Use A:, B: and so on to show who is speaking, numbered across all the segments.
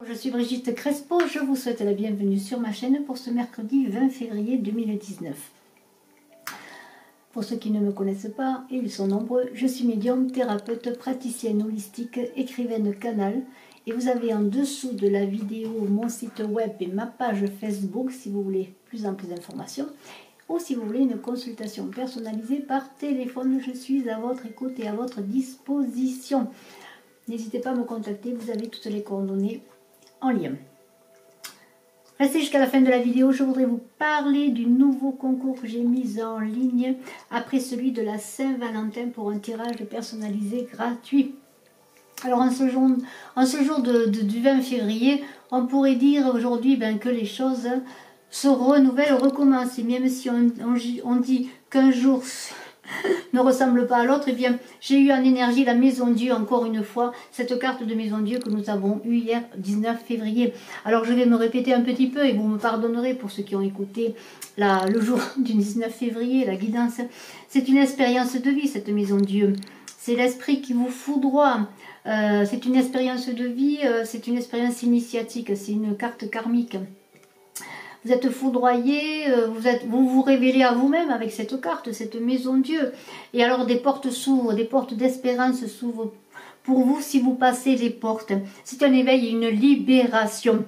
A: Je suis Brigitte Crespo, je vous souhaite la bienvenue sur ma chaîne pour ce mercredi 20 février 2019. Pour ceux qui ne me connaissent pas, et ils sont nombreux, je suis médium, thérapeute, praticienne holistique, écrivaine canal. Et vous avez en dessous de la vidéo mon site web et ma page Facebook si vous voulez plus d'informations. Ou si vous voulez une consultation personnalisée par téléphone, je suis à votre écoute et à votre disposition. N'hésitez pas à me contacter, vous avez toutes les coordonnées en lien. Restez jusqu'à la fin de la vidéo, je voudrais vous parler du nouveau concours que j'ai mis en ligne après celui de la Saint-Valentin pour un tirage personnalisé gratuit. Alors en ce jour du 20 février, on pourrait dire aujourd'hui que les choses se renouvellent, recommencent. Et même si on dit qu'un jour ne ressemble pas à l'autre, et bien j'ai eu en énergie la Maison Dieu encore une fois, cette carte de Maison Dieu que nous avons eue hier 19 février. Alors je vais me répéter un petit peu et vous me pardonnerez pour ceux qui ont écouté le jour du 19 février, la guidance. C'est une expérience de vie cette Maison Dieu, c'est l'esprit qui vous foudroie, c'est une expérience de vie, c'est une expérience initiatique, c'est une carte karmique. Vous êtes foudroyé, vous vous révélez à vous-même avec cette carte, cette Maison Dieu. Et alors des portes s'ouvrent, des portes d'espérance s'ouvrent pour vous si vous passez les portes. C'est un éveil et une libération.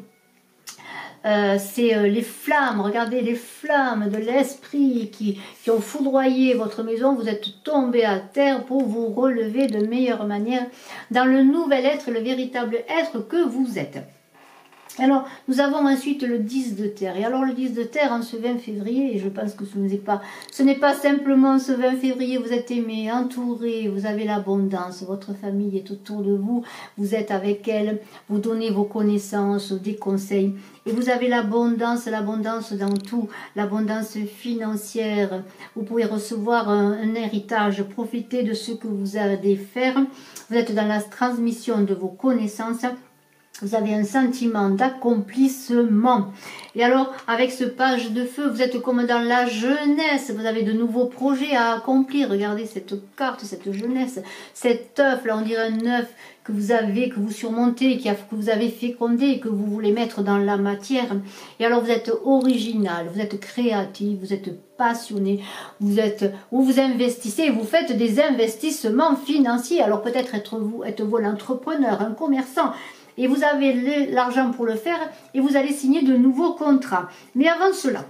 A: C'est les flammes, regardez les flammes de l'esprit qui ont foudroyé votre maison. Vous êtes tombé à terre pour vous relever de meilleure manière dans le nouvel être, le véritable être que vous êtes. Alors, nous avons ensuite le 10 de terre. Et alors, le 10 de terre, en ce 20 février, et je pense que ce n'est pas simplement ce 20 février, vous êtes aimé, entouré, vous avez l'abondance, votre famille est autour de vous, vous êtes avec elle, vous donnez vos connaissances, des conseils, et vous avez l'abondance dans tout, l'abondance financière. Vous pouvez recevoir un héritage, profiter de ce que vous allez faire. Vous êtes dans la transmission de vos connaissances. Vous avez un sentiment d'accomplissement. Et alors, avec ce page de feu, vous êtes comme dans la jeunesse. Vous avez de nouveaux projets à accomplir. Regardez cette carte, cette jeunesse, cet œuf, là on dirait un œuf que vous surmontez, que vous avez fécondé, que vous voulez mettre dans la matière. Et alors vous êtes original, vous êtes créatif, vous êtes passionné, vous investissez, vous faites des investissements financiers. Alors peut-être êtes-vous l'entrepreneur, un commerçant, et vous avez l'argent pour le faire et vous allez signer de nouveaux contrats. Mais avant cela,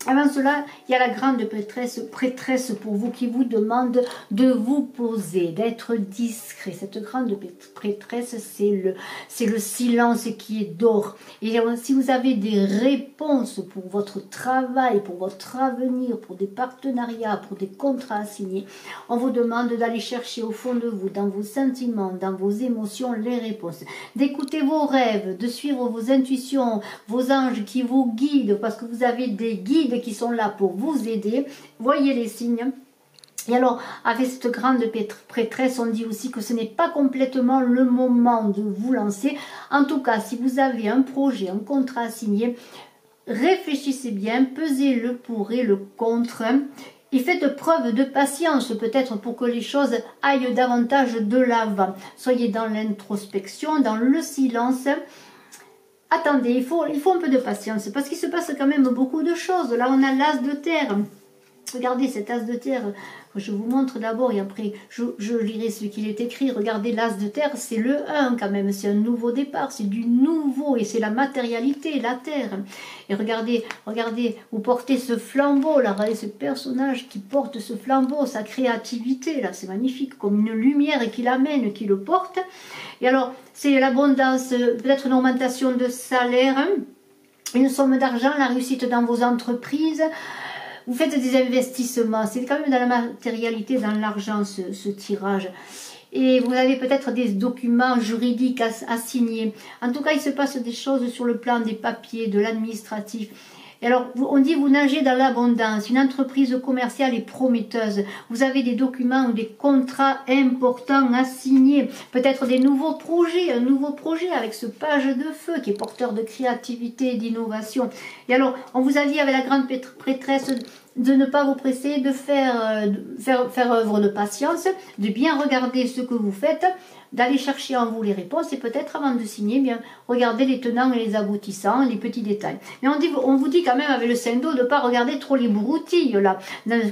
A: il y a la grande prêtresse pour vous qui vous demande de vous poser, d'être discret. Cette grande prêtresse, c'est le silence qui est d'or. Et si vous avez des réponses pour votre travail, pour votre avenir, pour des partenariats, pour des contrats à signer, on vous demande d'aller chercher au fond de vous, dans vos sentiments, dans vos émotions, les réponses. D'écouter vos rêves, de suivre vos intuitions, vos anges qui vous guident, parce que vous avez des guides qui sont là pour vous aider. Voyez les signes. Et alors, avec cette grande prêtresse, on dit aussi que ce n'est pas complètement le moment de vous lancer. En tout cas, si vous avez un projet, un contrat à signer, réfléchissez bien, pesez le pour et le contre. Et faites preuve de patience, peut-être pour que les choses aillent davantage de l'avant. Soyez dans l'introspection, dans le silence. Attendez, il faut un peu de patience, parce qu'il se passe quand même beaucoup de choses. Là, on a l'as de terre. Regardez cet as de terre, je vous montre d'abord et après je lirai ce qu'il est écrit. Regardez l'as de terre, c'est le 1 quand même, c'est un nouveau départ, c'est du nouveau et c'est la matérialité, la terre. Et regardez, vous portez ce flambeau là, regardez ce personnage qui porte ce flambeau, sa créativité là, c'est magnifique, comme une lumière qui l'amène, qui le porte. Et alors, c'est l'abondance, peut-être une augmentation de salaire, une somme d'argent, la réussite dans vos entreprises. Vous faites des investissements, c'est quand même dans la matérialité, dans l'argent ce tirage. Et vous avez peut-être des documents juridiques à signer. En tout cas, il se passe des choses sur le plan des papiers, de l'administratif. Et alors, on dit vous nagez dans l'abondance, une entreprise commerciale est prometteuse. Vous avez des documents ou des contrats importants à signer. Peut-être des nouveaux projets, un nouveau projet avec ce page de feu qui est porteur de créativité et d'innovation. Et alors, on vous a dit avec la grande prêtresse de ne pas vous presser, de faire œuvre de patience, de bien regarder ce que vous faites, d'aller chercher en vous les réponses et peut-être avant de signer, bien regarder les tenants et les aboutissants, les petits détails. Mais on vous dit quand même avec le 5 d'eau de ne pas regarder trop les broutilles là,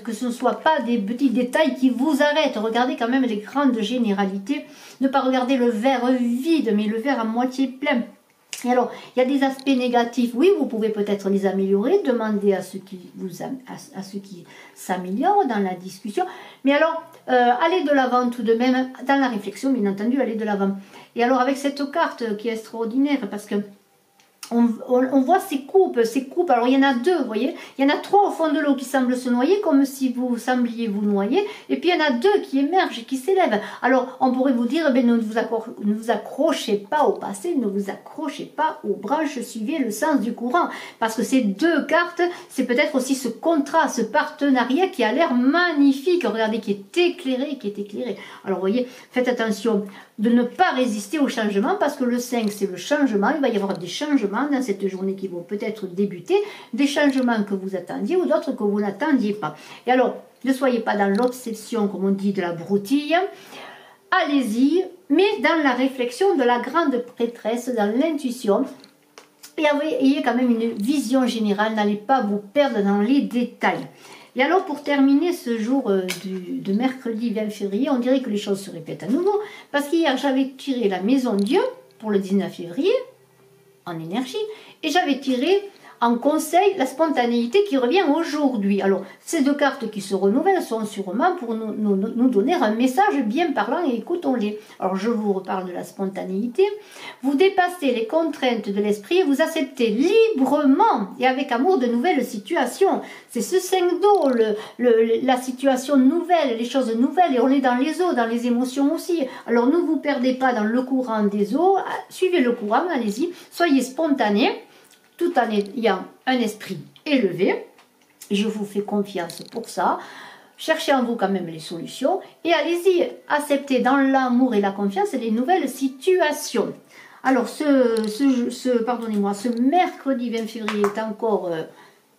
A: que ce ne soit pas des petits détails qui vous arrêtent. Regardez quand même les grandes généralités, ne pas regarder le verre vide mais le verre à moitié plein. Et alors, il y a des aspects négatifs, oui, vous pouvez peut-être les améliorer, demander à ceux qui s'améliorent dans la discussion, mais alors, allez de l'avant tout de même, dans la réflexion, bien entendu, allez de l'avant. Et alors, avec cette carte qui est extraordinaire, parce que on voit ces coupes, alors il y en a deux, vous voyez, il y en a trois au fond de l'eau qui semblent se noyer, comme si vous sembliez vous noyer, et puis il y en a deux qui émergent et qui s'élèvent. Alors on pourrait vous dire, ne vous accrochez pas au passé, ne vous accrochez pas aux branches, suivez le sens du courant, parce que ces deux cartes, c'est peut-être aussi ce contrat, ce partenariat qui a l'air magnifique, regardez, qui est éclairé, Alors vous voyez, faites attention de ne pas résister au changement, parce que le 5 c'est le changement, il va y avoir des changements dans cette journée qui vont peut-être débuter, des changements que vous attendiez ou d'autres que vous n'attendiez pas. Et alors, ne soyez pas dans l'obsession, comme on dit, de la broutille, allez-y, mais dans la réflexion de la grande prêtresse, dans l'intuition, et ayez quand même une vision générale, n'allez pas vous perdre dans les détails. Et alors, pour terminer ce jour de mercredi 20 février, on dirait que les choses se répètent à nouveau, parce qu'hier, j'avais tiré la maison Dieu pour le 19 février, en énergie, et j'avais tiré en conseil la spontanéité qui revient aujourd'hui. Alors, ces deux cartes qui se renouvellent sont sûrement pour nous donner un message bien parlant, et écoutons-les. Alors, je vous reparle de la spontanéité. Vous dépassez les contraintes de l'esprit et vous acceptez librement et avec amour de nouvelles situations. C'est ce 5 d'eau, la situation nouvelle, les choses nouvelles, et on est dans les eaux, dans les émotions aussi. Alors, ne vous perdez pas dans le courant des eaux, suivez le courant, allez-y, soyez spontané, tout en ayant un esprit élevé. Je vous fais confiance pour ça. Cherchez en vous quand même les solutions et allez-y, acceptez dans l'amour et la confiance les nouvelles situations. Alors, ce mercredi 20 février est encore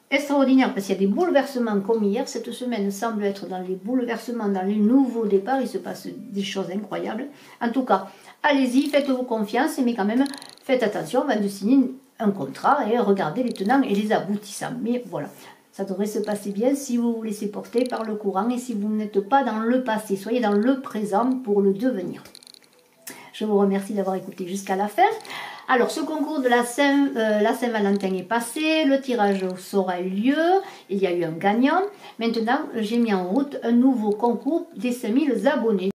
A: extraordinaire parce qu'il y a des bouleversements comme hier. Cette semaine semble être dans les bouleversements, dans les nouveaux départs. Il se passe des choses incroyables. En tout cas, allez-y, faites-vous confiance, mais quand même, faites attention avant de signer un contrat et regardez les tenants et les aboutissants. Mais voilà, ça devrait se passer bien si vous vous laissez porter par le courant et si vous n'êtes pas dans le passé. Soyez dans le présent pour le devenir. Je vous remercie d'avoir écouté jusqu'à la fin. Alors, ce concours de la Saint-Valentin est passé, le tirage au sort a eu lieu, il y a eu un gagnant. Maintenant, j'ai mis en route un nouveau concours des 5000 abonnés.